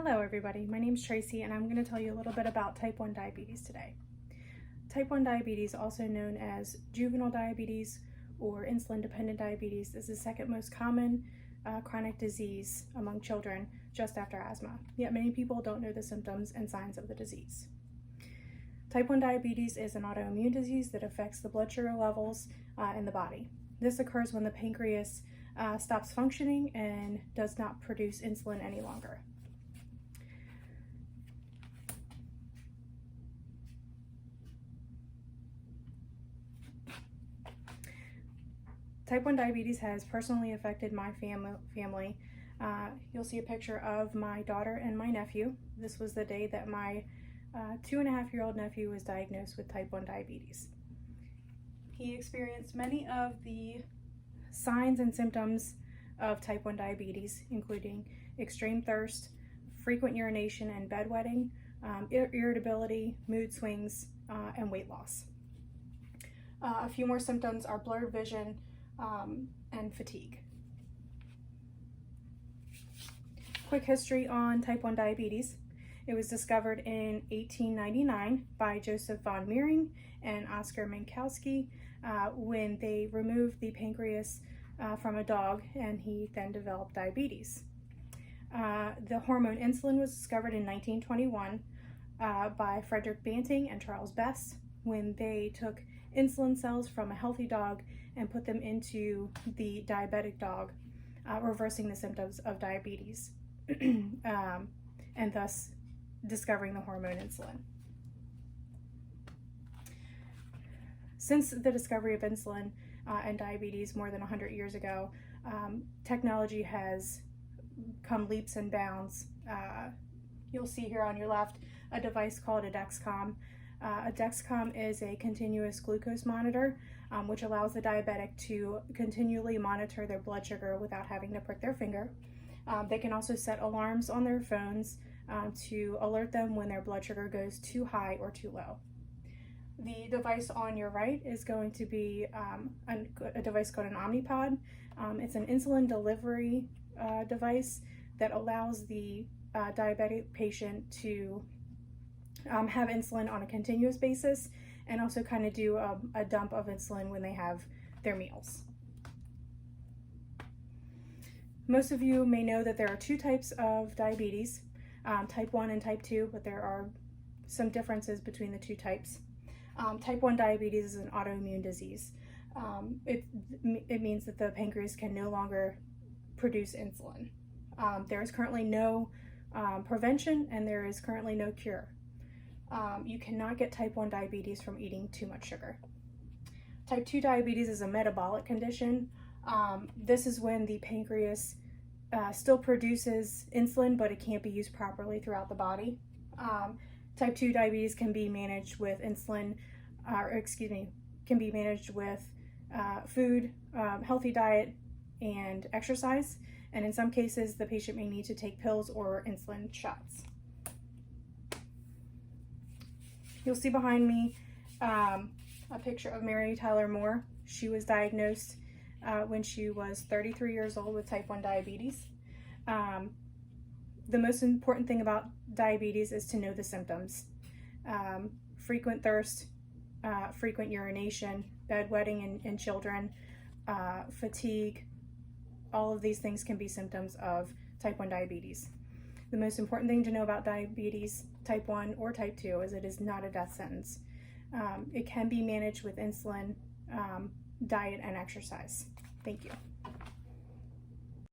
Hello everybody, my name is Tracy and I'm going to tell you a little bit about type 1 diabetes today. Type 1 diabetes, also known as juvenile diabetes or insulin-dependent diabetes, is the second most common chronic disease among children just after asthma, yet many people don't know the symptoms and signs of the disease. Type 1 diabetes is an autoimmune disease that affects the blood sugar levels in the body. This occurs when the pancreas stops functioning and does not produce insulin any longer. Type 1 diabetes has personally affected my family. You'll see a picture of my daughter and my nephew. This was the day that my 2.5-year-old nephew was diagnosed with type 1 diabetes. He experienced many of the signs and symptoms of type 1 diabetes, including extreme thirst, frequent urination and bedwetting, irritability, mood swings, and weight loss. A few more symptoms are blurred vision and fatigue. Quick history on type 1 diabetes. It was discovered in 1899 by Joseph von Mering and Oskar Minkowski when they removed the pancreas from a dog, and he then developed diabetes. The hormone insulin was discovered in 1921 by Frederick Banting and Charles Best when they took insulin cells from a healthy dog and put them into the diabetic dog, reversing the symptoms of diabetes and thus discovering the hormone insulin. Since the discovery of insulin and diabetes more than 100 years ago, technology has come leaps and bounds. You'll see here on your left a device called a Dexcom. A Dexcom is a continuous glucose monitor, which allows the diabetic to continually monitor their blood sugar without having to prick their finger. They can also set alarms on their phones to alert them when their blood sugar goes too high or too low. The device on your right is going to be a device called an Omnipod. It's an insulin delivery device that allows the diabetic patient to have insulin on a continuous basis and also kind of do a dump of insulin when they have their meals. Most of you may know that there are two types of diabetes, type 1 and type 2, but there are some differences between the two types. Type 1 diabetes is an autoimmune disease. It means that the pancreas can no longer produce insulin. There is currently no prevention and there is currently no cure. You cannot get type 1 diabetes from eating too much sugar. Type 2 diabetes is a metabolic condition. This is when the pancreas still produces insulin, but it can't be used properly throughout the body. Type 2 diabetes can be managed with can be managed with food, healthy diet, and exercise. And in some cases, the patient may need to take pills or insulin shots. You'll see behind me a picture of Mary Tyler Moore. She was diagnosed when she was 33 years old with type 1 diabetes. The most important thing about diabetes is to know the symptoms. Frequent thirst, frequent urination, bedwetting in children, fatigue, all of these things can be symptoms of type 1 diabetes. The most important thing to know about diabetes, type 1 or type 2, is it is not a death sentence. It can be managed with insulin, diet, and exercise. Thank you.